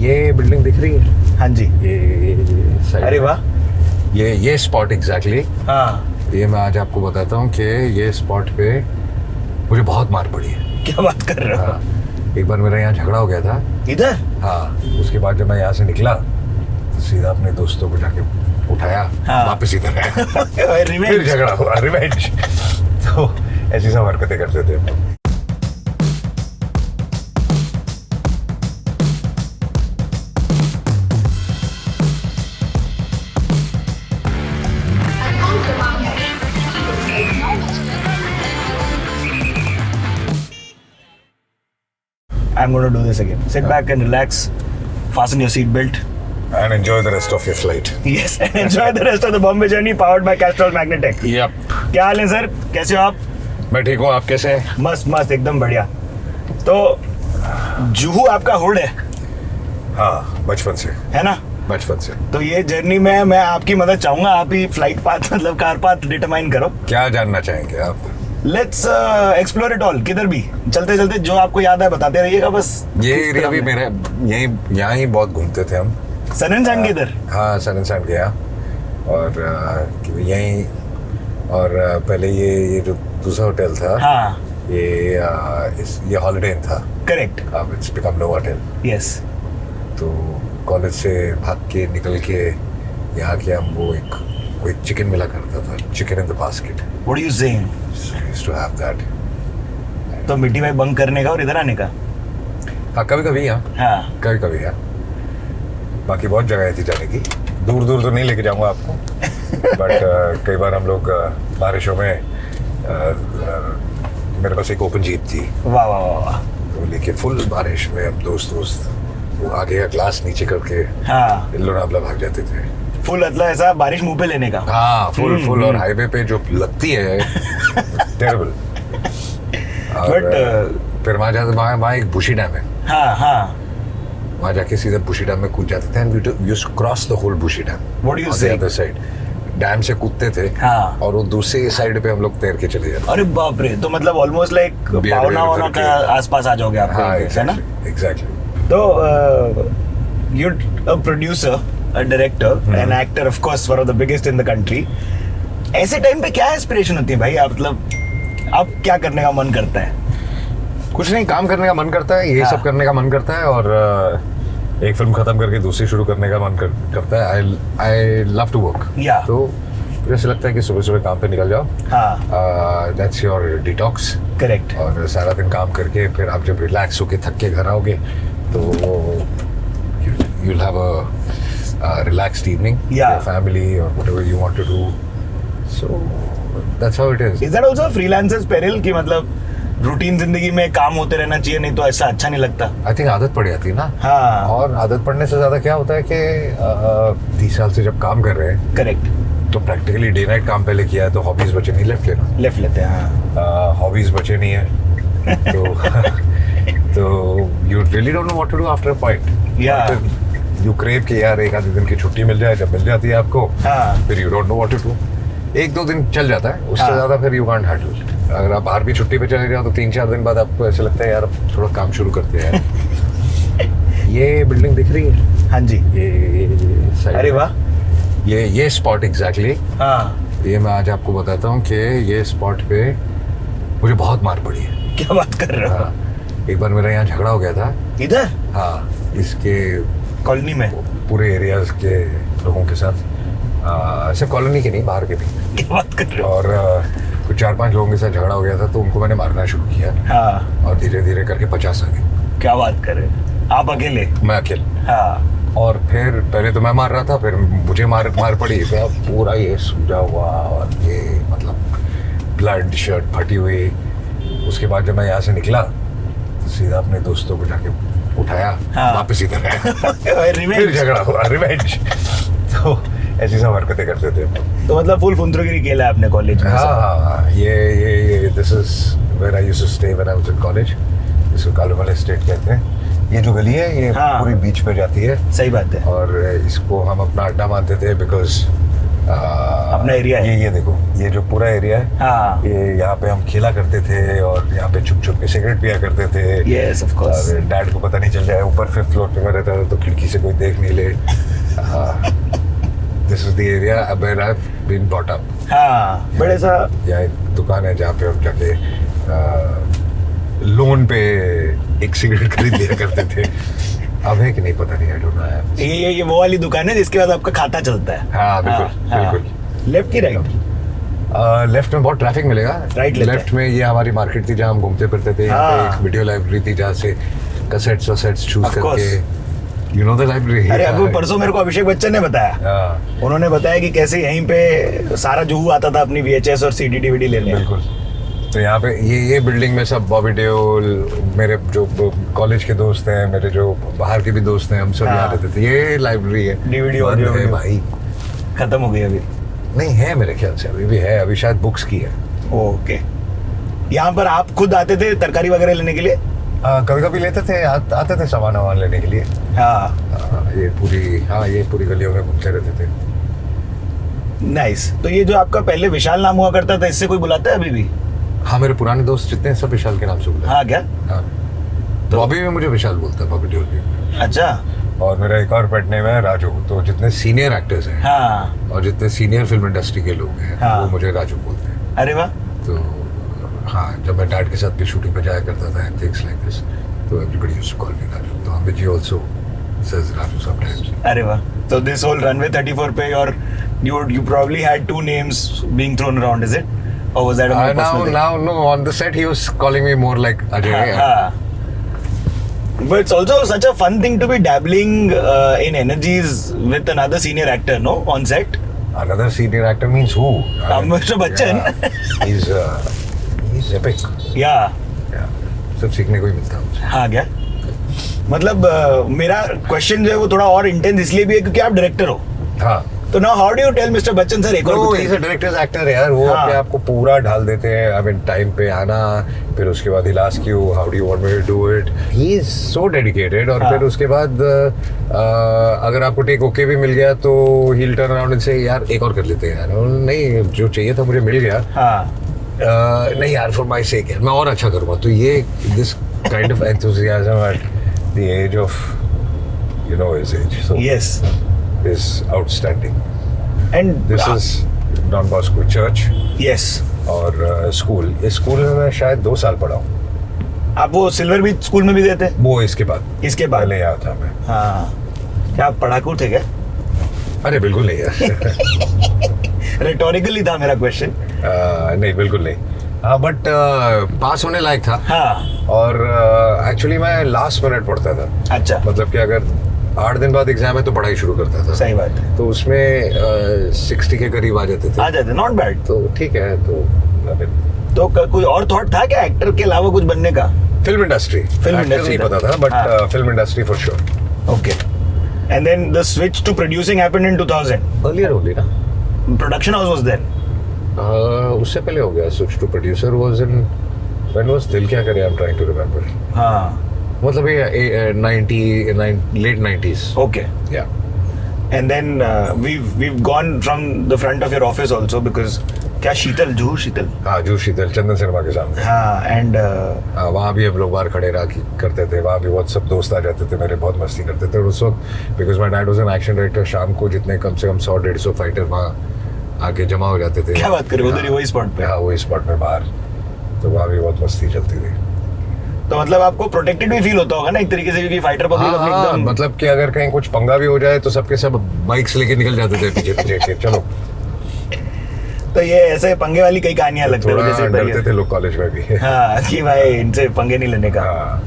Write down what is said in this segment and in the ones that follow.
ये बिल्डिंग दिख रही है? हाँ जी। ये side अरे में। वाह। ये स्पॉट एग्जैक्टली हाँ, ये मैं आज आपको बताता हूँ कि ये स्पॉट पे मुझे बहुत मार पड़ी है। क्या बात कर रहे हो? हाँ, एक बार मेरा यहाँ झगड़ा हो गया था। इधर? हाँ, उसके बाद जब मैं यहाँ से निकला तो सीधा अपने दोस्तों को जाके उठाया, हाँ। वापस इधर आया। फिर रिवेंज। झगड़ा हुआ, रिवेंज। तो ऐसी सब हरकतें करते थे हम लोग। I'm going to do this again. Sit back and relax. Fasten your seat belt. And enjoy the rest of your flight. Yes, and enjoy the rest of the Bombay journey powered by Castrol Magnetec. Yep. क्या हाल है sir? कैसे हो आप? मैं ठीक हूँ, आप कैसे हैं? मस्त मस्त एकदम बढ़िया। तो जुहू आपका हुड है? हाँ, बचपन से। है ना? बचपन से। तो ये जर्नी में मैं आपकी मदद चाहूंगा। आप ही फ्लाइट पाथ मतलब कार पाथ डिटरमाइन करो। क्या जानना चाहेंगे आप? Let's explore it all. किधर भी चलते चलते जो आपको याद है बताते रहिएगा बस। ये एरिया भी मेरे यहाँ ही बहुत घूमते थे हम। सन एंड सैंड किधर? हाँ, सन एंड सैंड गया और यहीं। और पहले ये जो दूसरा होटल था, हाँ, ये हॉलिडे इन था। करेक्ट। अब इट्स बिकम नोवोटेल। यस। तो कॉलेज से भाग के निकल के यहाँ के हम वो एक चिकन मिला करता था, chicken in the basket. What are you saying? Used to have that. तो मिट्टी भाई बंक करने का और इधर आने का? हाँ, कभी कभी यहाँ, हाँ। कभी कभी यहाँ। बाकी बहुत जगह थी जाने की। दूर दूर तो नहीं लेके जाऊंगा आपको, बट कई बार हम लोग बारिशों में मेरे पास एक ओपन जीप थी। वाह वाह वाह वाह। वो लेके फुल बारिश में हम दोस्त वो आगे का ग्लास नीचे करके हाँ, इल्लो नाबला भाग जाते थे। फुल मतलब ऐसा बारिश मुंह पे लेने का। हाँ, फुल। और हाईवे पे जो लगती है टेरेबल। बट फिर वहाँ जाते, वहाँ एक बुशी डैम है। हाँ हाँ। वहाँ जाके सीधे बुशी डैम में कूद जाते थे and we used to cross the whole bushy dam. What do you say? Other side dam से कूदते थे। हाँ। और वो दूसरे साइड पे हम लोग तैर के चले जाते। अरे बाप रे, तो मतलब ऑलमोस्ट लाइक पावना का आसपास आ जाओगे आप। हाँ, है ना? एग्जैक्टली। तो you a producer, a director, an actor, of course one of the biggest in the country. ऐसे टाइम पे क्या इंस्पिरेशन होती है भाई? आप मतलब आप क्या करने का मन करता है? कुछ नहीं, काम करने का मन करता है, ये हाँ। सब करने का मन करता है। और एक फिल्म खत्म करके दूसरी शुरू करने का मन करता है। I love to work. Yeah. तो मुझे ऐसा लगता है कि सुबह सुबह काम पे निकल जाओ। हाँ, दैट्स योर डिटॉक्स। करेक्ट। और सारा दिन काम करके फिर आप जब रिलैक्स होके थक के घर आओगे तो you'll have a relaxed evening with Yeah. your family or whatever you want to do. So that's how it is. Is that also freelancers peril की मतलब रूटीन जिंदगी में काम होते रहना चाहिए, नहीं तो ऐसा अच्छा नहीं लगता। I think आदत पड़ जाती है ना। हाँ, और आदत पड़ने से ज़्यादा क्या होता है कि 30 साल से जब काम कर रहे हैं करेक्ट। तो प्रैक्टिकली डे नाइट काम पहले किया है तो हॉबीज बचे नहीं, लेफ्ट लेना। लेफ्ट लेते हैं। हाँ, हॉबीज बचे नहीं है तो you really don't know what to do after a point. Yeah. You crave कि यार एक आधे दिन की छुट्टी मिल जाए। जब मिल जाती है आपको, हाँ। फिर you don't know what to do. एक दो दिन चल जाता है, उससे हाँ। ज़्यादा फिर यू कांट हैंडल। अगर आप बाहर भी छुट्टी पे चले जाओ तो 3-4 दिन बाद आपको ऐसा लगता है यार अब थोड़ा काम शुरू करते हैं। ये बिल्डिंग दिख रही है? हाँ जी। ये side अरे में। वाह। ये स्पॉट एग्जैक्टली हाँ, ये मैं आज आपको बताता हूँ कि ये स्पॉट पे मुझे बहुत मार पड़ी है। क्या बात कर रहे हो? हाँ, एक बार मेरा यहाँ झगड़ा हो गया था। इधर हाँ, इसके कॉलोनी में? पूरे एरियाज के लोगों के साथ, ऐसे कॉलोनी के नहीं, बाहर के भी। क्या बात कर रहे हो? और कुछ 4-5 लोगों के साथ झगड़ा हो गया था तो उनको मैंने मारना शुरू किया। हाँ, और धीरे धीरे करके 50 आ गए। क्या बात कर रहे हो? आप अकेले? मैं अकेले। हाँ, और फिर पहले तो मैं मार रहा था, फिर मुझे मार पड़ी तो पूरा ये सूजा हुआ और ये मतलब ब्लड, शर्ट फटी हुई। उसके बाद जब मैं यहाँ से निकला तो सीधा अपने दोस्तों को जाके उठाया, हाँ। वापस इधर आया। फिर रिवेंज। झगड़ा हुआ, रिवेंज। तो ऐसी सब हरकतें करते थे। तो मतलब फुल फुंदरगिरी खेला है आपने कॉलेज में? हाँ, ये this is where I used to stay when I was in college. इसको कालूवाला एस्टेट कहते हैं। ये जो गली है ये हाँ। पूरी बीच पे जाती है। सही बात है। और इसको हम अपना अड्डा मानते थे बिकॉज अपना एरिया है। ये देखो, ये जो पूरा एरिया है, हाँ ये यहाँ पे हम खेला करते थे और यहाँ पे छुप छुप के सिगरेट पिया करते थे। Yes of course. और डैड को पता नहीं चल जाए, ऊपर 5th फ्लोर पे मैं रहता था तो खिड़की से कोई देख नहीं ले। This is the area where I have been brought up. हाँ बड़े सा यहाँ एक दुकान है जहाँ पे हम जाके लोन पे एक सिगरेट खरीद लिया करते थे। अब है कि नहीं पता नहीं, आई डोंट नो। ये वो वाली दुकान है जिसके बाद आपका खाता चलता है। हाँ बिल्कुल बिल्कुल। लेफ्ट की राइट? लेफ्ट में बहुत ट्रैफिक मिलेगा। Right लेते लेफ्ट में ये हमारी मार्केट थी जहाँ हम घूमते फिरते थे। यहाँ पे एक वीडियो लाइब्रेरी थी जहाँ से कैसेट्स चूज Of course. करके, यू नो द लाइब्रेरी। अरे अभी परसों मेरे को अभिषेक बच्चन ने बताया, उन्होंने बताया कि कैसे यहीं पे सारा जुहू आता था अपनी VHS और CD DVD लेने। बिल्कुल। तो यहाँ पे ये बिल्डिंग में सब बॉबी देओल, मेरे जो कॉलेज के दोस्त हैं, मेरे जो बाहर के भी दोस्त हैं, हम सब यहाँ रहते थे। ये लाइब्रेरी है। DVD बंद ऑडियो है भाई। खत्म हो गई अभी? नहीं है मेरे ख्याल से, अभी भी है, अभी शायद बुक्स की है। ओके। यहाँ पर आप खुद आते थे तरकारी वगैरह लेने के लिए? कभी कभी लेते थे, आते थे सामान वामान लेने के लिए। हाँ ये पूरी गलियों में घूमते रहते थे। नाइस। तो ये जो आपका पहले विशाल नाम हुआ करता था, इससे कोई बुलाता है अभी भी? हाँ, मेरे पुराने दोस्त जितने हैं सब विशाल के नाम से बुलाते हैं। हाँ क्या? हाँ, तो अभी भी मुझे विशाल बोलता है, बॉबी देओल भी। अच्छा। और मेरा एक और पेट नेम है राजू। तो जितने सीनियर एक्टर्स हैं हाँ और जितने सीनियर फिल्म इंडस्ट्री के लोग हैं, हाँ। वो मुझे राजू बोलते हैं। अरे वाह। तो हाँ, जब मैं डैड के साथ भी शूटिंग पे जाया करता था एंड थिंग्स लाइक दिस, तो everybody used to call me Raju. तो Amit ji also says Raju sometimes. अरे वाह। So this whole runway 34 पे you probably had two names being thrown around, is it? Or was that a more personal thing? No, on the set he was calling me more like Ajay. हाँ. But it's also such a fun thing to be dabbling in energies with another senior actor, no? On set. Another senior actor means who? Mr. Bachchan. Yeah. He's epic. Yeah. Yeah. सब सीखने को ही मिलता है मुझे। हाँ क्या? मतलब मेरा क्वेश्चन जो है वो थोड़ा और इंटेंस इसलिए भी है क्योंकि आप डायरेक्टर हो। हाँ। तो now how do you tell mister Bachchan sir एक और कुछ? he's a director's actor यार, वो हाँ. अपने आप को पूरा ढाल देते हैं। I mean टाइम पे आना, फिर उसके बाद he'll ask you how do you want me to do it. He is so dedicated। और हाँ. फिर उसके बाद अगर आपको टेक ओके भी मिल गया तो he'll turn around and say यार एक और कर लेते हैं यार। नहीं, जो चाहिए था मुझे मिल गया। हाँ. नहीं यार, for my sake यार मैं और अच्छा करूँगा। तो ये this kind of enthusiasm at the age of his age, so Yes. is outstanding. And This is Don Bosco Church yes. और स्कूल। इस स्कूल में मैं शायद 2 साल पढ़ा हूँ। आप वो सिल्वर बीच स्कूल में भी गए थे? वो इसके बाद पहले यहाँ था मैं। हाँ। क्या आप पढ़ाकू थे क्या? अरे बिल्कुल नहीं यार। रेटोरिकली था मेरा क्वेश्चन। नहीं बिल्कुल नहीं। हाँ, बट पास होने लायक था। हाँ। और एक्चुअली मैं लास्ट मिनट पढ़ता था। अच्छा। मतलब कि अगर 8 दिन बाद एग्जाम है तो पढ़ाई शुरू करता था। सही बात है। तो उसमें 60 के करीब आ जाते थे। Not bad. तो ठीक है। तो कोई और थॉट था क्या एक्टर के अलावा कुछ बनने का? फिल्म इंडस्ट्री नहीं पता था, but film industry for sure. Okay. And then the switch to producing happened in 2000। Earlier only ना। Production house was then. उससे पहले हो गया। Switch to producer was in when was Dil Kya Kare, I am trying to remember. हाँ। मतलब ये 90 late 90s। Okay. Yeah and then we've gone from the front of your office also because क्या जुहू शीतल। हाँ, जुहू शीतल चंदन cinema के सामने। हाँ। एंड वहाँ भी हम लोग बाहर खड़े रहा करते थे। वहाँ भी बहुत सब दोस्त आ जाते थे मेरे, बहुत मस्ती करते थे। और उस वक्त because my dad was an action director, शाम को जितने कम से कम 100-150 फाइटर वहाँ आके जमा हो जाते थे। क्या बात करें, उधर ही वही स्पॉट पे? हाँ, वही स्पॉट पे बाहर। तो वहाँ भी बहुत मस्ती चलती थी। तो मतलब आपको प्रोटेक्टेड भी फील होता होगा ना एक तरीके से, क्योंकि फाइटर पब्लिक अपनी हाँ, एकदम मतलब कि अगर कहीं कुछ पंगा भी हो जाए तो सबके सब बाइक्स लेके निकल जाते थे पीछे पीछे के, चलो। तो ये ऐसे पंगे वाली कई कहानियां लगती है थोड़ा डरते थे लोग कॉलेज में भी। हाँ, कि भाई इनसे पंगे नहीं लेने का। हाँ।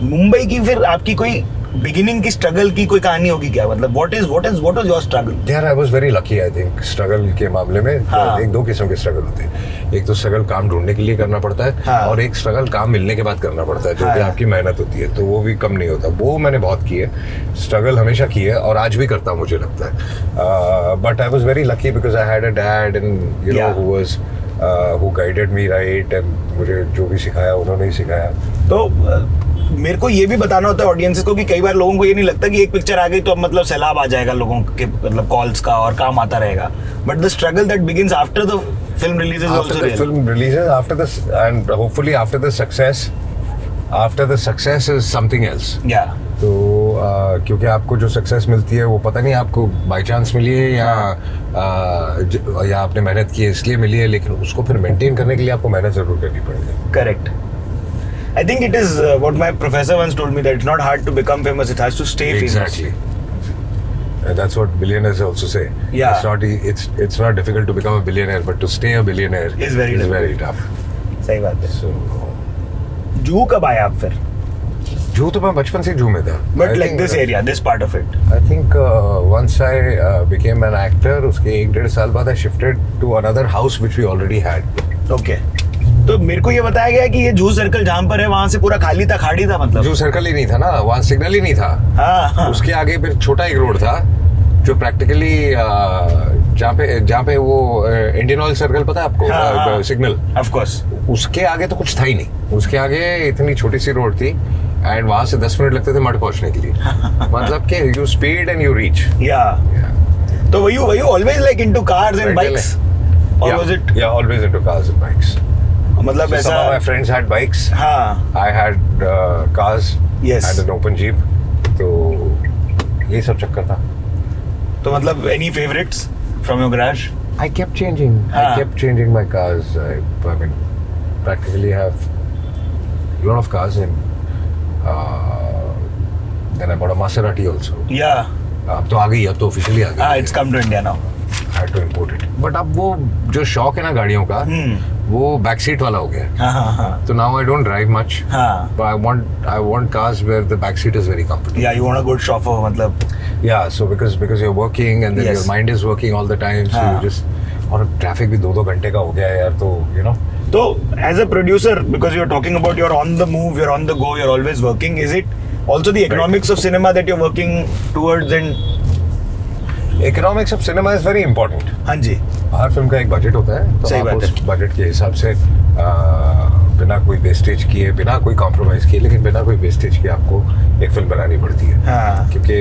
मुंबई की फिर आपकी कोई बिगिनिंग की स्ट्रगल की कोई कहानी होगी क्या? मतलब व्हाट वाज योर स्ट्रगल? यार I was very lucky. I think struggle के मामले में हाँ। एक 2 किस्म के स्ट्रगल होते हैं। एक तो स्ट्रगल काम ढूंढने के लिए करना पड़ता है। हाँ। और एक स्ट्रगल काम मिलने के बाद करना पड़ता है, जो कि हाँ। आपकी मेहनत होती है। तो वो भी कम नहीं होता। वो मैंने बहुत की है, स्ट्रगल हमेशा की है और आज भी करता हूँ, मुझे लगता है। But I was very lucky because I had a dad and you know who was who guided me right, and मुझे जो भी सिखाया उन्होंने ही सिखाया। तो मेरे को ये भी बताना होता है ऑडियंसेस को कि कई बार लोगों को ये नहीं लगता कि एक पिक्चर आ गई तो अब मतलब सैलाब आ जाएगा लोगों के मतलब कॉल्स का और काम आता रहेगा, but the struggle that begins after the film release is also real. Film releases after this, and hopefully after the success is something else. या तो क्योंकि आपको जो सक्सेस मिलती है वो पता नहीं आपको बाय चांस मिली है या या आपने मेहनत की है इसलिए मिली है, लेकिन उसको फिर मेंटेन करने के लिए आपको मेहनत जरूर करनी पड़ेगी. Correct. I think it is what my professor once told me, that it's not hard to become famous, it has to stay famous. Exactly. And that's what billionaires also say. Yeah. It's not difficult to become a billionaire, but to stay a billionaire is very tough. सही बात है. So, जू कब आया आप फिर? जू तो मैं बचपन से जू में था. But like this area, this part of it. I think once I became an actor, उसके 1-1.5 साल बाद I shifted to another house which we already had. Okay. तो मेरे को ये बताया गया कि ये जू सर्कल जहाँ पर है वहाँ से पूरा खाली था, खाड़ी था मतलब. जू सर्कल ही नहीं था ना, वहाँ सिग्नल ही नहीं था. हाँ. उसके आगे फिर छोटा एक रोड था जो प्रैक्टिकली जहाँ पे वो इंडियन ऑयल सर्कल पता है आपको, सिग्नल. Of course. उसके आगे तो कुछ था ही नहीं. उसके आगे इतनी छोटी सी रोड थी एंड वहाँ से 10 मिनट लगते थे मड पहुँचने के लिए. मतलब कि you speed and you reach. या तो were you always like into cars and bikes, or was it? Yeah, always into cars and bikes. मतलब ऐसा. Some of my friends had bikes. हाँ. I had cars. Yes. And an open jeep. तो ये सब चक्कर था. तो मतलब any favorites from your garage? I kept changing. I kept changing my cars. I mean, practically have a lot of cars in. Then I bought a Maserati also. Yeah. अब तो आ गई, अब तो ऑफिशियली आ गई. It's come to India now. I had to import it. But अब वो जो शौक है ना गाड़ियों का, वो बैक सीट वाला हो गया. हाँ. So now I don't drive much. हाँ. But I want cars where the back seat is very comfortable. Yeah, you want a good chauffeur मतलब. Yeah, so because you're working and then Yes. your mind is working all the time, so you just, और traffic भी 2-2 घंटे का हो गया है यार, तो you know. So as a producer, because you're talking about you're on the move, you're on the go, you're always working, is it also the economics of cinema that you're working towards? And Economics of cinema is very important. हाँ जी. हर film का एक budget होता है, तो सही आप बात उस बजट के हिसाब से बिना कोई वेस्टेज किए, बिना कोई कॉम्प्रोमाइज किए, लेकिन बिना कोई वेस्टेज किए आपको एक फिल्म बनानी पड़ती है. हाँ. क्योंकि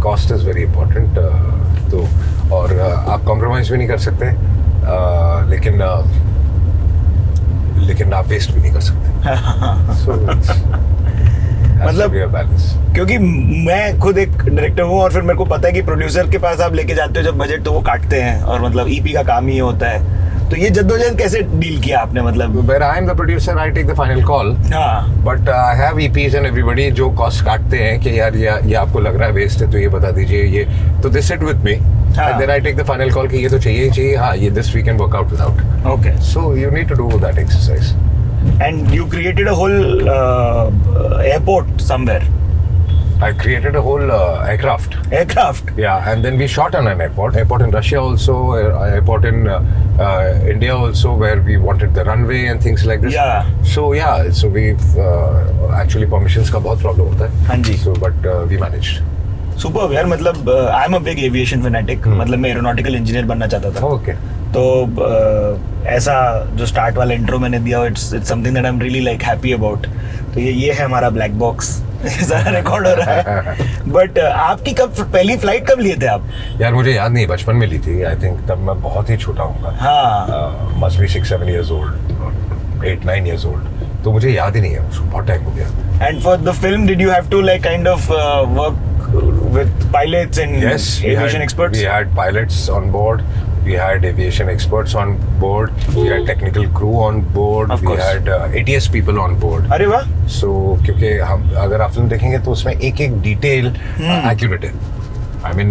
कॉस्ट इज़ वेरी इंपॉर्टेंट. तो और आप कॉम्प्रोमाइज भी नहीं कर सकते, लेकिन आप वेस्ट भी नहीं कर सकते. So मतलब बैलेंस. क्योंकि मैं खुद एक डायरेक्टर हूँ और फिर मेरे को पता है कि प्रोड्यूसर के पास आप लेके जाते हो जब बजट, तो वो काटते हैं और मतलब ईपी का काम ही होता है. तो ये जद्दोजहद कैसे डील किया आपने मतलब? Where I am the producer, I take the final call. हाँ. But I have EPs and everybody जो कॉस्ट काटते हैं कि यार ये आपको लग रहा है वेस्ट है तो ये बता दीजिए, ये तो they sit with me. हाँ. And then I take the final call कि ये तो चाहिए ही चाहिए. हाँ, ये this we can work out without. Okay. So you need to do that exercise. And you created a whole airport somewhere. I created a whole aircraft. Aircraft. Yeah, and then we shot on an airport in Russia also, airport in India also, where we wanted the runway and things like this. Yeah. So we've actually permissions का बहुत problem होता है. हाँ जी. So but we managed. Superb यार. मतलब आई am a big aviation fanatic. मतलब मैं aeronautical engineer बनना चाहता था. Okay. तो ऐसा जो स्टार्ट वाला इंट्रो मैंने दिया, it's something that I am really like happy about. तो ये है हमारा ब्लैक बॉक्स. सारा रिकॉर्ड हो रहा है. बट आपकी पहली फ्लाइट कब लिए थे आप? यार मुझे याद नहीं, बचपन में ली थी. आई थिंक तब मैं बहुत ही छोटा हूँ. हाँ. Must be 6-7 years old, 8-9 years old. तो मुझे याद ही नहीं है, उसको बहुत टाइम हो गया. And for the film did you have to like kind of work with pilots and aviation experts? We had pilots on board. We had aviation experts on board. We had technical crew on board. Of course. We had ATS people on board. अरे वाह. So क्योंकि हम अगर आप film देखेंगे तो उसमें एक डिटेल एक्यूरेट है. I mean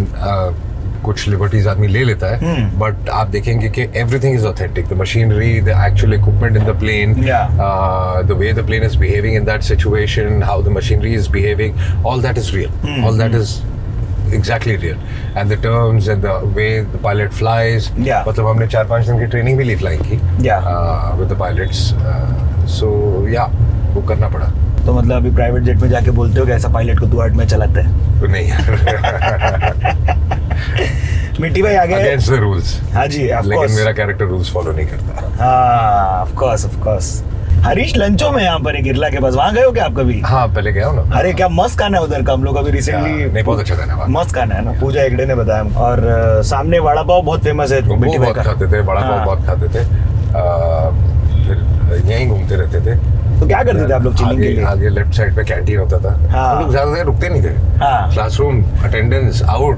कुछ लिबर्टीज आदमी ले लेता है, बट आप देखेंगे कि everything is authentic. The machinery, the actual equipment in the plane, the way the plane is behaving in that situation, how the machinery is behaving, all that is real. All that is exactly real. And the terms and the way the pilot flies. Yeah. मतलब हमने 4-5 दिन की training भी ली flying की. Yeah. With the pilots. So yeah, वो करना पड़ा. तो मतलब अभी प्राइवेट जेट में जाके बोलते हो कि ऐसा पायलट को तू आर्ट में चलाता है? तो नहीं. मिट्टी भाई आ गए. Against the rules. हाँ जी, of course. लेकिन मेरा कैरेक्टर रूल्स फॉलो नहीं करता. हाँ, of course. हरीश लंचो में यहाँ पर एक गिरला के पास, वहाँ गए हो क्या आप कभी? हाँ पहले गया हूँ ना। अरे क्या मस्त खाना है उधर का, हम लोग अभी रिसेंटली। नहीं बहुत अच्छा खाना है वहाँ। मस्त खाना है ना, पूजा हेगड़े ने बताया हमको। और सामने वड़ा पाव बहुत फेमस है, वो मिट्टी भाई बहुत का। खाते थे, बड़ा पाव हाँ। बहुत खाते थे। फिर यहीं घूमते रहते थे। तो क्या करते थे आप लोग चिलिंग के लिए? आगे लेफ्ट साइड पे कैंटीन होता था। हाँ। हम लोग ज्यादा देर रुकते नहीं थे। हाँ। क्लासरूम, अटेंडेंस, आउट,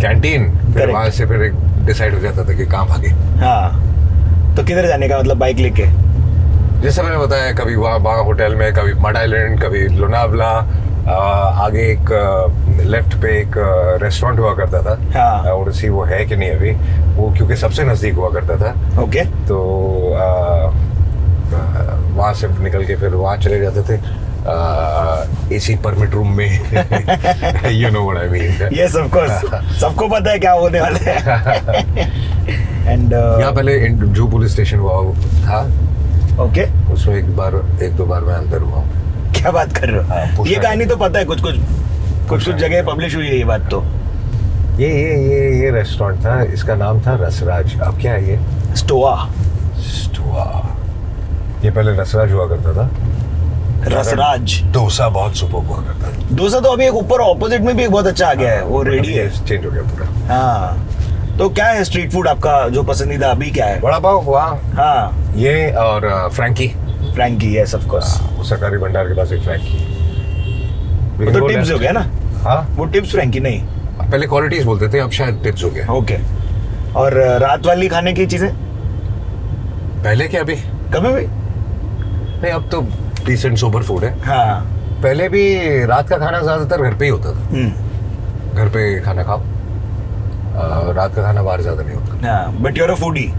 कैंटीन, फिर Correct. वहां से फिर एक डिसाइड हो जाता था कि कहाँ भागे। हाँ, तो किधर जाने का मतलब, बाइक लेके? जैसे मैंने बताया, कभी वहाँ होटल में, कभी मड आइलैंड, कभी लोनावला। आगे एक लेफ्ट पे एक रेस्टोरेंट हुआ करता था। हाँ। और सी वो है कि नहीं अभी, वो क्योंकि सबसे नजदीक हुआ करता था। ओके। तो वहाँ से निकल के फिर वहाँ चले जाते थे एसी परमिट रूम में। You know what I mean. Yes of course, सबको पता है क्या होने वाला है। एंड यहाँ पहले जू पुलिस स्टेशन हुआ था, ओके, उसमें एक दो बार मैं अंदर हुआ हूँ। क्या बात कर रहे हाँ, हो? पूछना ये है। कहानी तो पता है, कुछ जगह पब्लिश हुई है ये बात तो। ये रेस्टोरेंट था, इसका नाम था रसराज। अब क्या है ये? स्टोआ। स्टोआ। ये पहले रसराज हुआ करता था। रसराज। डोसा बहुत सुपर हुआ करता था। डोसा तो अभी एक ऊपर ऑपोजिट में भी एक बहुत अच्छा आ गया है, वो रेडी है। चेंज हो गया पूरा। हाँ, तो क्या है स्ट्रीट फूड आपका जो पसंदीदा अभी, क्या है? बड़ा पाव वहाँ, हाँ, ये और Frankie. Frankie, yes of course. सरकारी भंडार के पास एक फ्रैंकी। वो तो टिप्स हो गया ना? हाँ, वो टिप्स फ्रैंकी नहीं। पहले क्वालिटीज बोलते थे, अब शायद टिप्स हो गया। ओके। और रात वाली खाने की चीजें पहले क्या अभी? कभी भी? नहीं, अब तो डिसेंट सोबर फूड है। हाँ। पहले भी रात का खाना ज्यादातर घर पे ही होता था। घर पे खाना खाओ, रात का खाना बाहर ज्यादा नहीं होता। हाँ, but you are a foodie.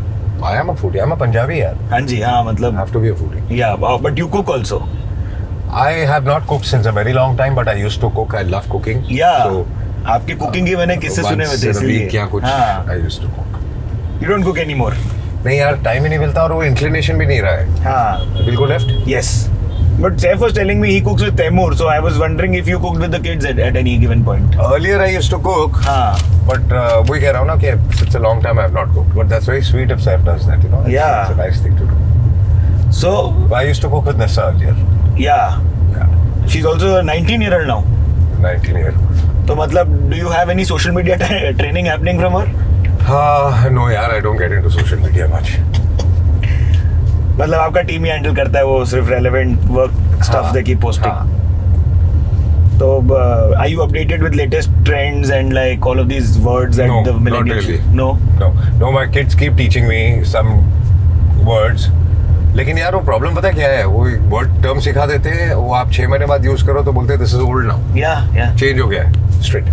I am a foodie, I am a Punjabi यार। हाँ जी, हाँ मतलब। Have to be a foodie. Yeah, but you cook also. I have not cooked since a very long time, but I used to cook. I love cooking. Yeah. So आपकी cooking की मैंने किससे सुने हुए थे, once in a इसलिए। week क्या कुछ हाँ। I used to cook. You don't cook anymore. नहीं यार, टाइम ही नहीं मिलता और वो इंक्लिनेशन भी नहीं रहा है। हाँ। Will go left? Yes. But Saif was telling me he cooks with Taimur, so I was wondering if you cooked with the kids at any given point. Earlier I used to cook, हाँ। but वही कह रहा हूँ ना कि it's a long time I have not cooked. But that's very sweet if Saif does that, you know. Yeah. It's a nice thing to do. So, I used to cook with Nessa earlier. yeah. Yeah. She's also a 19-year-old now. 19 year. तो मतलब, do you have any social media training happening from her? No यार, I don't get into social media much. मतलब आपका team ही handle करता है, वो सिर्फ relevant work stuff देखी पोस्टिंग। हाँ। तो are you updated with latest trends and like all of these words that No, the not millennials? really. No. No, my kids keep teaching me some words. लेकिन यार वो problem पता है क्या है? वो एक वर्ड टर्म सिखा देते हैं, वो आप 6 महीने बाद यूज करो तो बोलते हैं this is old now. Yeah. Change हो गया है स्ट्रेट।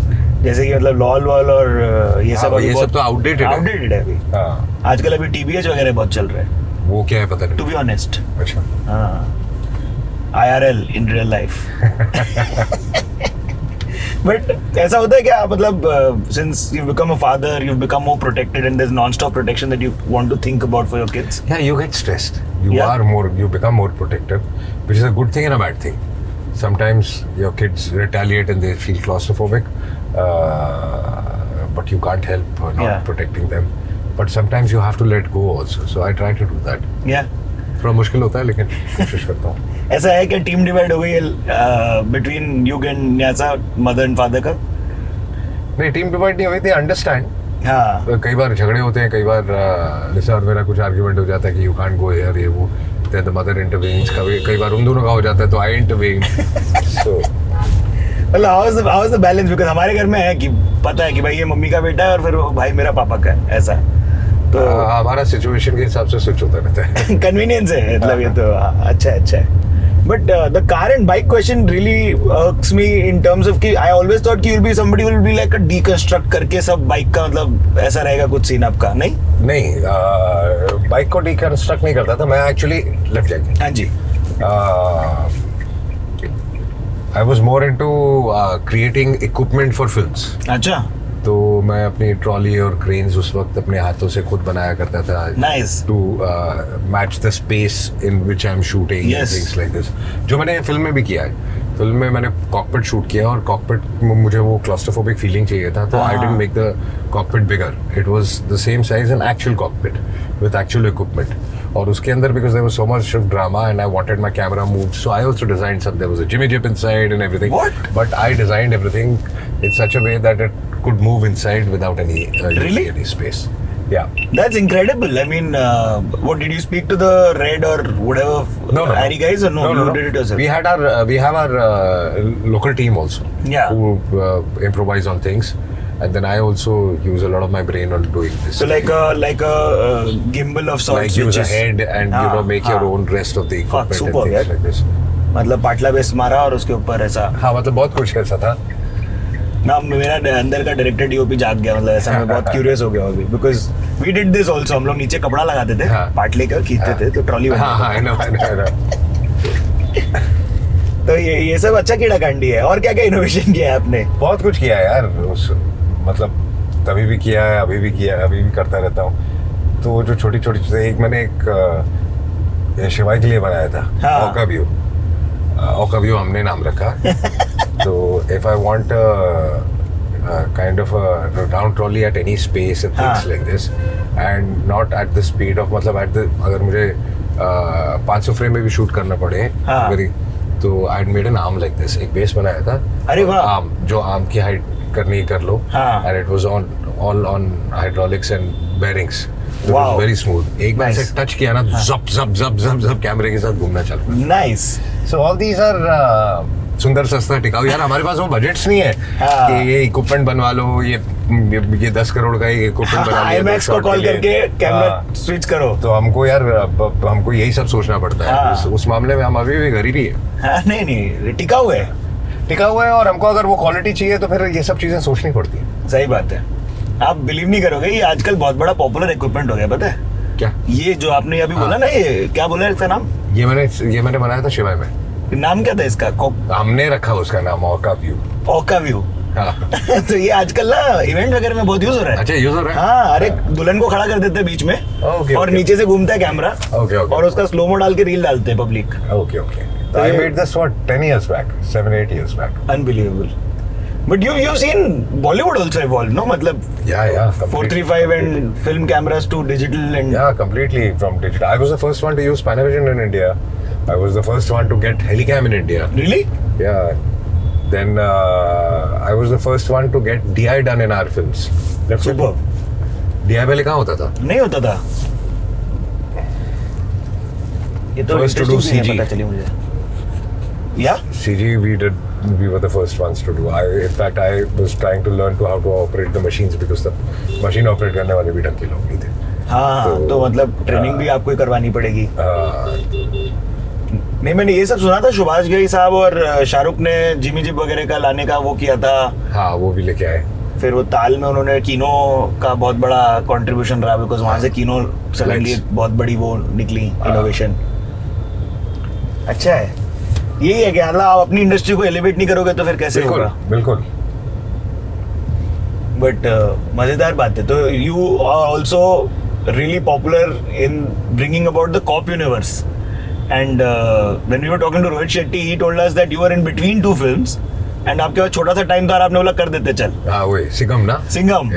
जैसे कि मतलब लॉल वॉल और ये सब अभी ये सब तो आउटडेटेड है। आउटडेटेड है अभी। हाँ, आजकल अभी TBH वगैरह बहुत चल रहा है, वो क्या है पता टू नहीं। Be honest. अच्छा, हाँ, IRL in real life. But ऐसा होता है क्या, मतलब since you become a father, you become more protected and there is non stop protection that you want to think about for your kids? yeah, you get stressed. You Yeah. are more, you become more protective, which is a good thing and a bad thing. Sometimes your kids retaliate and they feel claustrophobic, but you can't help not Yeah. protecting them. But sometimes you have to let go also. So I try to do that. या, थोड़ा मुश्किल होता है लेकिन कोशिश करता हूँ। ऐसा है कि टीम डिवाइड हो गई है between you and Nysa, mother and father का? नहीं, टीम डिवाइड नहीं हुई थी, अंडरस्टैंड। हाँ। कई बार झगड़े होते हैं, कई बार जैसे और मेरा कुछ आर्ग्यूमेंट हो जाता है कि यू कांट गो हियर, ये वो, देन द मदर इंटरवीन्स। कई बार उन दोनों का हो जाता है तो आई इंटरवीन। सो मतलब how is the balance? Because हमारे घर में है कि पता है कि भाई ये मम्मी का बेटा है और फिर वो भाई मेरा पापा का है, ऐसा। तो हमारा सिचुएशन के हिसाब से स्विच होता रहता है। कन्वीनियंस है, मतलब ये तो अच्छा है। But the car and bike question really irks me in terms of कि आई ऑलवेज थॉट कि you will be somebody will be like a deconstruct करके सब बाइक का, मतलब ऐसा रहेगा कुछ सीन आपका? नहीं, बाइक को डिकंस्ट्रक्ट नहीं करता था मैं, एक्चुअली लेफ्ट जाएंगे। हाँ जी। I was more into creating equipment for films. अच्छा, तो मैं अपनी ट्रॉली और क्रेन्स उस वक्त अपने हाथों से खुद बनाया करता था। Nice. To match the space in which I am shooting, Yes. Things like this, जो मैंने फिल्म में भी किया है। फिल्म में मैंने कॉकपिट शूट किया और कॉकपिट में मुझे वो क्लॉस्ट्रोफोबिक फीलिंग चाहिए था, तो I didn't make the cockpit bigger, it was the same size an actual cockpit, with actual equipment. और उसके अंदर because there was so much of drama and I wanted my camera moved, so I also designed some. There was a Jimmy Jip inside and everything. What? But I designed everything in such a way that it could move inside without any Really? any space. Yeah. That's incredible. I mean, what did you speak to the Red or whatever No. Harry guys, or no? You did it yourself. We have our local team also. Yeah. Who improvise on things, and then I also use a lot of my brain on doing this. So like a gimbal of sorts. like use which a is- head and make your own rest of the equipment and superb, things यार. like this. मतलब पाटला base मारा और उसके ऊपर ऐसा हाँ मतलब बहुत कुछ ऐसा था. ना मेरा अंदर का डायरेक्टर डीओपी जाग गया, मतलब ऐसा मैं बहुत क्यूरियस हो गया अभी, because we did this also. हम लोग नीचे कपड़ा लगाते थे, हाँ. पाटले का खींचते थे तो ट्रॉली हाँ हाँ I know. तो ये सब अच्छा कीड़ा कांडी है. और क्या क्या इनोवेशन किया है आपने? बहुत कुछ किया है यार. उस मतलब तभी भी किया है, अभी भी किया है, अभी भी करता रहता हूँ. तो वो जो छोटी छोटी चीजें, एक मैंने एक शिवाय के लिए बनाया था. हाँ. ओका व्यू हमने नाम रखा. तो if I want kind of a round trolley at any space and things हाँ. like this, and not at the speed of मतलब at the अगर मुझे 500 फ्रेम में भी शूट करना पड़े हाँ. तो I made an arm like this. एक बेस बनाया था. अरे वाह. आर्म जो आर्म की हाइट करनी कर लो. हाँ. And it was all on hydraulics and bearings. It Wow. was very smooth. एक बार Nice. से टच किया ना, zap zap zap zap zap कैमरे के साथ घूमना चालू. Nice. So all these are सुंदर सस्ता टिकाऊ. यार हमारे पास वो बजट्स नहीं है हाँ. कि ये इक्विपमेंट बनवा लो, ये 10 करोड़ का ही इक्विपमेंट बना लिया. IMAX को कॉल करके कैमरा स्विच करो. तो हमको यार हमको यही सब सोचना पड़ता है. हाँ. उस मामले में हम अभी भी गरीब ही है. हाँ, नहीं टिका हुआ है. टिका हुआ है. और हमको अगर वो क्वालिटी चाहिए तो फिर ये सब चीजें सोचनी पड़ती है. सही बात है. आप बिलीव नहीं करोगे, ये आजकल बहुत बड़ा पॉपुलर इक्विपमेंट हो गया, पता है? क्या ये जो आपने अभी बोला ना, ये क्या बोला इसका नाम? ये मैंने बनाया था शिवाय में. नाम क्या था इसका? हमने रखा उसका नाम ओका व्यू. ओका व्यू. हाँ. तो ये आजकल ना इवेंट वगैरह में बहुत यूज हो रहा है. अच्छा यूज हो रहा है. हाँ, अरे दुल्हन को खड़ा कर देते हैं बीच में Okay, और okay. नीचे से घूमता है कैमरा. Okay, okay. और उसका स्लोमो डाल के रील डालते हैं पब्लिक. Okay. I ये- made this 10 years back, 7-8 years back. Unbelievable. But you've seen Bollywood also evolve, no? मतलब Yeah. 435 and film cameras to digital and Yeah, completely from digital. I was the first one to use Panavision in India. I was the first one to get Helicam in India. really? Yeah. Then I was the first one to get DI done in our films. That's Super. DI पहले कहाँ होता था? नहीं होता था. ये तो First to do interesting चीज़ है, CG. पता चली मुझे. Yeah? CG we were the first ones to do. In fact, I was trying to learn how to operate the machines because the machine operate करने वाले भी ढंग के लोग नहीं थे. हाँ, तो मतलब ट्रेनिंग भी आपको ही करवानी पड़ेगी. नहीं, मैंने ये सब सुना था, सुभाष घई साहब और शाहरुख ने जिमी जिप वगैरह का लाने का वो किया था. हाँ वो भी लेके आए. फिर वो ताल में उन्होंने कीनो का बहुत बड़ा कंट्रीब्यूशन रहा, बिकॉज वहां से कीनो सडनली Lights. बहुत बड़ी वो निकली इनोवेशन. अच्छा है. यही है कि मतलब आप अपनी इंडस्ट्री को एलिवेट नहीं करोगे तो फिर कैसे होगा. बिल्कुल. बट मजेदार बात है. तो you are also really popular in bringing about the cop universe. And when we were talking to Rohit Shetty, he told us that you are in between two films and आपके पास छोटा सा टाइम था और आपने बोला कर देते चल हाँ वही सिंघम ना. सिंघम.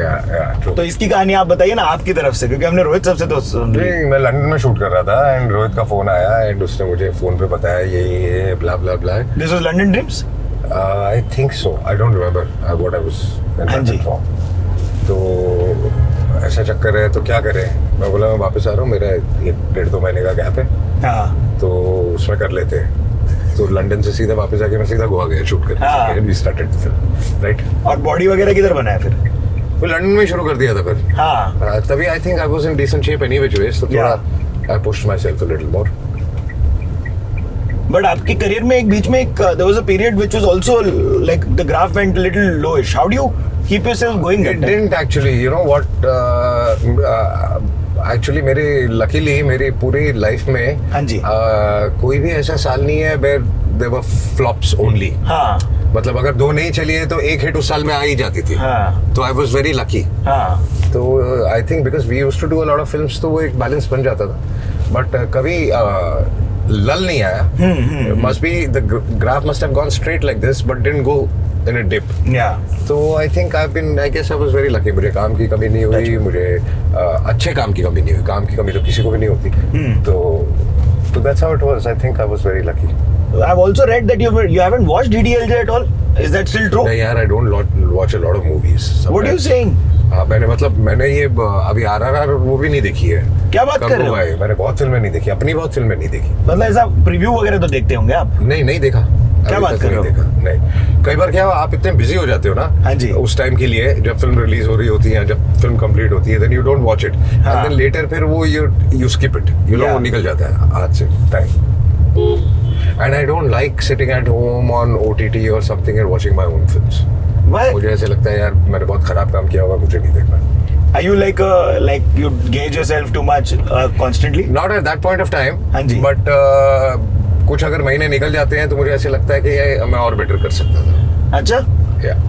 ट्रू. तो इसकी कहानी आप बताइए ना आपकी तरफ से, क्योंकि हमने रोहित साहब से तो सुन ली. नहीं, मैं लंदन में शूट कर रहा था एंड रोहित का फोन आया एंड उसने मुझे फोन पे बताया ये blah blah blah. This was London Dreams. I think so. I don't remember what I was हाँ जी. तो ऐसा चक्कर है तो क्या करें. मैं बोला मैं वापस आ रहा हूँ, मेरा 1.5-2 महीने का गैप है हाँ. तो उसमें कर लेते हैं. तो लंदन से सीधा वापस आके मैं सीधा गोवा गया शूट हाँ. करके. We started the film right. और बॉडी वगैरह किधर बनाया फिर? वो लंदन में शुरू कर दिया था फिर. हाँ. तभी I think I was in decent shape any which ways. तो थोड़ा I pushed myself a little more. But आपके करियर में एक बीच में एक there was a period which was also like the graph went little lowish. How do you keep yourself going? It didn't actually, you know what? Actually, luckily मेरी पूरी life में हाँ जी. कोई भी ऐसा साल नहीं है where there were flops only. हाँ. मतलब अगर 2 नहीं चली है तो एक हिट उस साल में आ ही जाती थी. हाँ. तो आई वॉज वेरी लकी. हाँ. तो I think because we used to do a lot of films तो वो एक बैलेंस बन जाता था. बट कभी लल नहीं आया. Must be the graph must have gone straight like this but didn't go in a dip. Yeah. तो I think I guess I was very lucky. मुझे काम की कमी नहीं हुई, मुझे अच्छे काम की कमी नहीं हुई. काम की कमी तो किसी को भी नहीं होती. तो that's how it was. I think I was very lucky. I've also read that you haven't watched DDLJ at all. Is that still true? नहीं यार, I don't watch a lot of movies. What are you saying? हाँ, मैंने ये अभी RRR वो भी नहीं देखी है. क्या बात कर रहे हो? भाई, मैंने बहुत फिल्में नहीं देखी, अपनी बहुत फिल्में नहीं देखी. मतलब ऐसा प्रीव्यू वगैरह तो देखते होंगे आप? नहीं देखा. क्या बात कर रहे हो? नहीं, कई बार क्या आप इतने बिजी हो जाते हो ना. हाँ जी. उस टाइम के लिए जब फिल्म रिलीज हो रही होती है, जब फिल्म कंप्लीट होती है, then you don't watch it, and then later फिर वो you skip it, you know, वो निकल जाता है हाथ से time. And I don't like sitting at home on OTT or something and watching my own films. मुझे ऐसे लगता है यार मैंने बहुत खराब काम किया होगा, मुझे नहीं देखना. Are you like you gauge yourself too much constantly? Not at that point of time. हाँ जी. But कुछ अगर महीने निकल जाते हैं तो मुझे ऐसे लगता है कि ये मैं और बेटर कर सकता था. अच्छा. Yeah.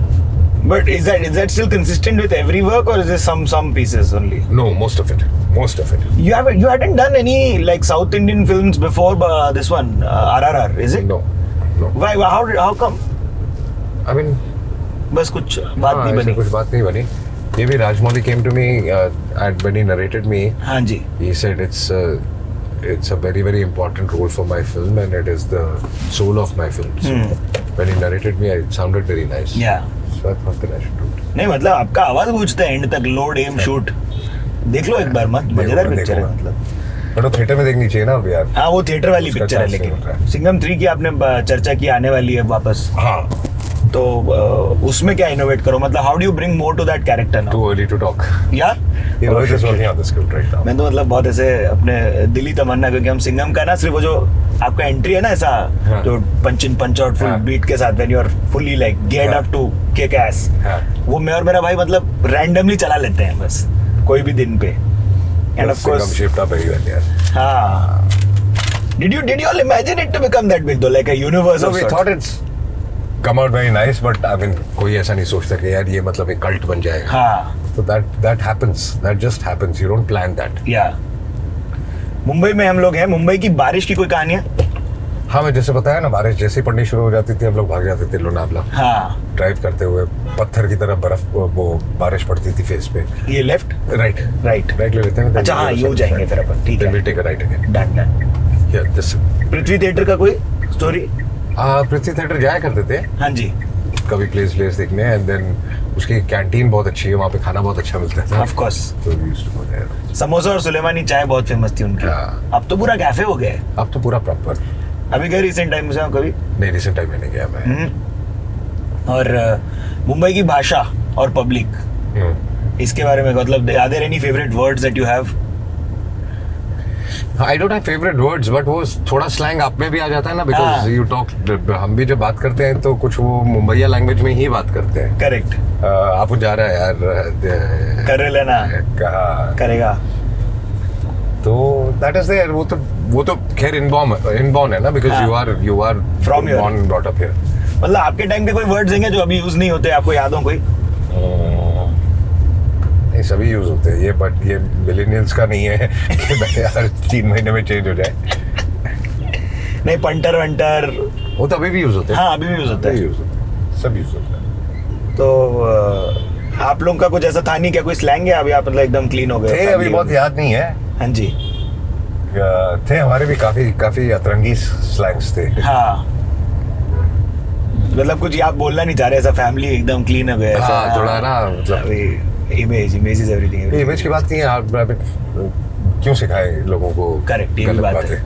But is that still consistent with every work, or is it some pieces only? No, most of it. You hadn't done any like South Indian films before this one RRR, is it? No. Why? How come? I mean, बस कुछ बात नहीं बनी. कुछ बात नहीं बनी. ये भी Rajmouli came to me when he narrated me. हाँ जी. He said it's a very very important role for my film and it is the soul of my film. So when he narrated me, it sounded very nice. Yeah. So I thought that I should do it. नहीं मतलब आपका आवाज गूंजता है and तक. Load M shoot देख लो एक बार, मत मजेदार पिक्चर है मतलब. बट वो थिएटर में देखनी चाहिए ना अब यार. हाँ वो थिएटर वाली पिक्चर है, लेकिन सिंघम 3 की आपने चर्चा की आने वाली है वापस. हाँ. तो उसमें क्या इनोवेट करो, मतलब how do you bring more to that character now? Too early to talk. यार Rohit is working on the script right now. मैं तो मतलब बहुत ऐसे अपने दिली तमन्ना, क्योंकि हम सिंघम का ना सिर्फ वो जो आपका एंट्री है ना ऐसा जो punch in punch out full beat के साथ when you are fully like geared up to kick ass, वो मैं और मेरा भाई मतलब रैंडमली चला लेते हैं बस कोई भी दिन पे. End of course shaped up very well यार. हाँ. Did you all imagine it to become that big though, like a universe So of we sorts? thought it's come out very nice, but I mean कोई ऐसा नहीं सोचता कि यार ये मतलब एक कल्ट बन जाएगा. हाँ. So that happens. That just happens. You don't plan that. Yeah. Mumbai में हम लोग हैं. मुंबई की बारिश की कोई कहानी है? हाँ, मैं जैसे बताया ना, बारिश जैसे ही पड़नी शुरू हो जाती थी हम लोग भाग जाते थे लोनावला. हाँ. ड्राइव करते हुए पत्थर की तरह बर्फ वो बारिश पड़ती थी फेस पे. ये लेफ्ट राइट ले लेते हैं. अच्छा हाँ, ये हो जाएंगे फिर अपन. ठीक है. Then we take a right again. Done. Yeah, this. Prithvi theatre का कोई स्टोरी? पृथ्वी थिएटर जाया करते थे हाँ जी. कभी प्लेस देखने, एंड देन उसकी कैंटीन बहुत अच्छी है, वहाँ पे खाना बहुत अच्छा मिलता है. Of course. So we used to go there. Samosa और सुलेमानी चाय बहुत फेमस थी उनकी. हाँ. अब तो पूरा कैफे हो गया है. अब तो पूरा प्रॉपर. अभी गए रिसेंट टाइम से कभी? नहीं, रिसेंट टाइम में नहीं गया मैं. और मुंबई की भाषा और पब्लिक, इसके बारे में मतलब are there any favourite words that you have? I don't have favorite words, but वो थोड़ा स्लैंग आप में भी आ जाता है ना, because you talk. हम भी जब बात करते हैं तो कुछ वो मुंबईया लैंग्वेज में ही बात करते हैं. करेक्ट. आप जा रहा है यार, कर लेना कहा करेगा. तो दैट इज देयर. वो तो खैर इनबॉर्न है ना, because you are From here. born and brought up here. मतलब आपके टाइम पे कोई वर्ड्स हैं जो अभी यूज नहीं होते, आपको याद हो कोई? नहीं, सभी यूज होते हैं ये, बट ये मिलेनियल्स का नहीं है कि भाई यार 3 महीने में चेंज हो जाए. नहीं, पंटर वंटर वो तो अभी भी यूज होते हैं. हाँ, अभी भी यूज होता है. सब यूज होता है. तो आप लोगों का कुछ ऐसा था नहीं क्या, कोई स्लैंग है? अभी आप मतलब एकदम क्लीन हो गए? थे, अभी बहुत याद नहीं है. हाँ जी. थे हमारे भी काफी अतरंगी स्लैंग्स थे. हाँ. मतलब कुछ आप बोलना नहीं चाह रहे, ऐसा फैमिली एकदम क्लीन हो गया? हाँ, थोड़ा ना मतलब इमेज इज एवरीथिंग. इमेज की बात नहीं है. आप क्यों सिखाए लोगों को? करेक्ट, ये भी बात है.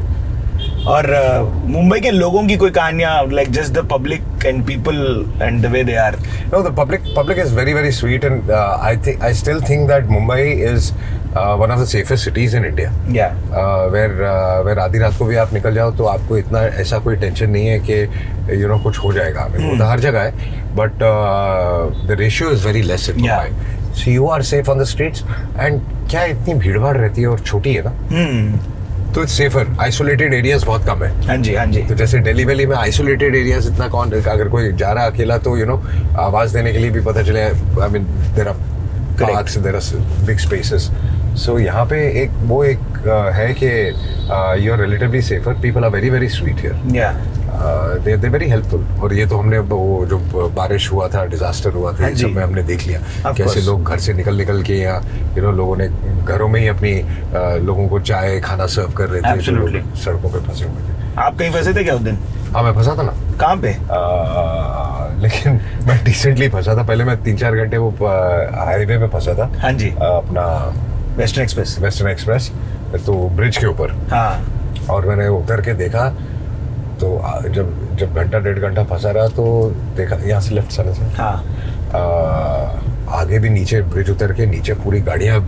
और मुंबई के लोगों की कोई कहानियां, like just the public and people and the way they are? No, the public is very very sweet, and I still think that Mumbai is one of the safest cities in India. Yeah. where आधी रात को भी आप निकल जाओ तो आपको इतना ऐसा कोई टेंशन नहीं है कि कुछ हो जाएगा. वो तो हर जगह है, but the ratio is very less in Mumbai. So you are safe on the streets, and क्या इतनी भीड़ भाड़ रहती है और छोटी है ना, तो इट्स सेफर. आइसोलेटेड एरियाज बहुत कम है. हाँ जी, हाँ जी. तो जैसे दिल्ली वैली में आइसोलेटेड एरियाज इतना कौन, अगर कोई जा रहा अकेला तो आवाज देने के लिए भी पता चले. I mean there are parks, there are big spaces. So यहाँ पे एक है कि you are relatively safer. People are very very sweet here. Yeah. They very helpful. और ये तो हमने वो जो बारिश हुआ था, डिजास्टर हुआ था, हाँ ये जी। सब में हमने देख लिया Of कैसे course. लोग घर से निकल के या लोगों ने घरों में ही अपनी लोगों को चाय खाना सर्व कर रहे थे, जो लोग Absolutely. सड़कों पे फंसे हुए थे। आप कहीं फंसे थे क्या उस दिन? हाँ, मैं फंसा था ना। कहाँ पे? लेकिन मैं डिसेंटली फंसा था। पहले मैं 3-4 घंटे वो हाईवे पे फंसा था। हाँ जी। अपना वेस्टर्न एक्सप्रेस। वेस्टर्न एक्सप्रेस, तो ब्रिज के ऊपर। हाँ। और मैंने उतर के देखा तो जब घंटा 1.5 घंटा फंसा रहा तो देखा यहाँ से लेफ्ट साइड से हाँ। आगे भी नीचे ब्रिज उतर के नीचे पूरी गाड़ियाँ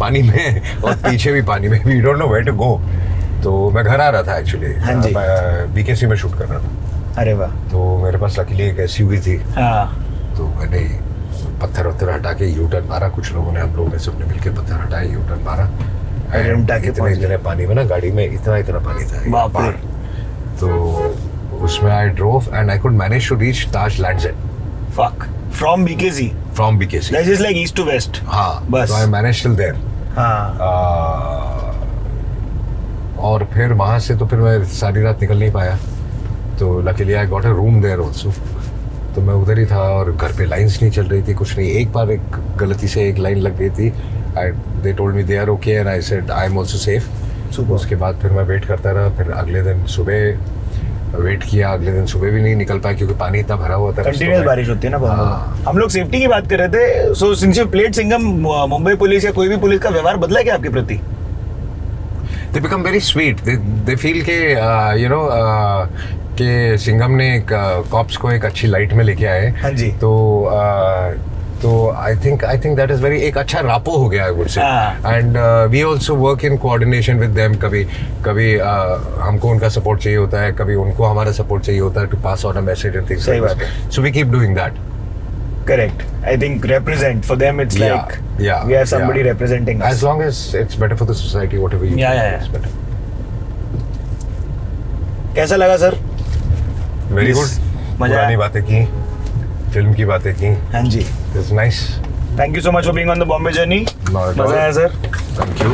पानी में और पीछे भी पानी में। We don't know where to go. तो मैं घर आ रहा था एक्चुअली। हाँ जी। मैं बीकेसी में शूट कर रहा था। अरे वाह। तो मेरे पास लकीली एक एसयूवी थी। हाँ। तो मैंने पत्थर वत्थर हटा के यू टर्न मारा। कुछ लोगों ने, हम लोगों ने सबने मिलकर पत्थर हटाए, यू टर्न मारा। अरे उल्टा के पहुंच इतने पानी में ना, गाड़ी में इतना पानी था बाप रे। तो उसमें I drove and I could manage to reach Taj Lands End fuck from BKC. From BKC. That is like east to west. हाँ, बस। तो आई मैनेज टिल देयर। हाँ। और फिर वहाँ से तो फिर मैं सारी रात निकल नहीं पाया। तो luckily I got a room there also. तो मैं उधर ही था और घर पे लाइंस नहीं चल रही थी, कुछ नहीं। एक बार एक गलती से एक लाइन लग गई थी। They told me they are okay and I said I am also safe. उसके बाद फिर मैं वेट करता रहा। फिर अगले दिन सुबह वेट किया, अगले दिन सुबह भी नहीं निकल पाया क्योंकि पानी इतना भरा हुआ था। कंटिन्यूस बारिश होती है ना बॉम्बे हाँ। में। हम लोग सेफ्टी की बात कर रहे थे। So since you played Singham, Mumbai police या कोई भी पुलिस का व्यवहार बदला है क्या आपके प्रति? They become very sweet. They feel के कि सिंघम ने एक कॉप्स को एक अच्छी लाइट में लेके आए। हाँ जी। तो I think that is very एक अच्छा रापो हो गया आई वुड से। हाँ। And we also work in coordination with them. कभी हमको उनका सपोर्ट चाहिए होता है, कभी उनको हमारा सपोर्ट चाहिए होता है to pass on a message and things. सही बात है। So we keep doing that. Correct. I think represent for them. It's like we have somebody representing us. As long as it's better for the society, whatever you Yeah, do, yeah. it's better. कैसा लगा sir? Very Yes. Good. मजा पुरानी आया? बातें की, film की बातें की। हाँ जी। It's nice. Thank you so much for being on the Bombay journey. Not at मजा all. आया सर? Thank you.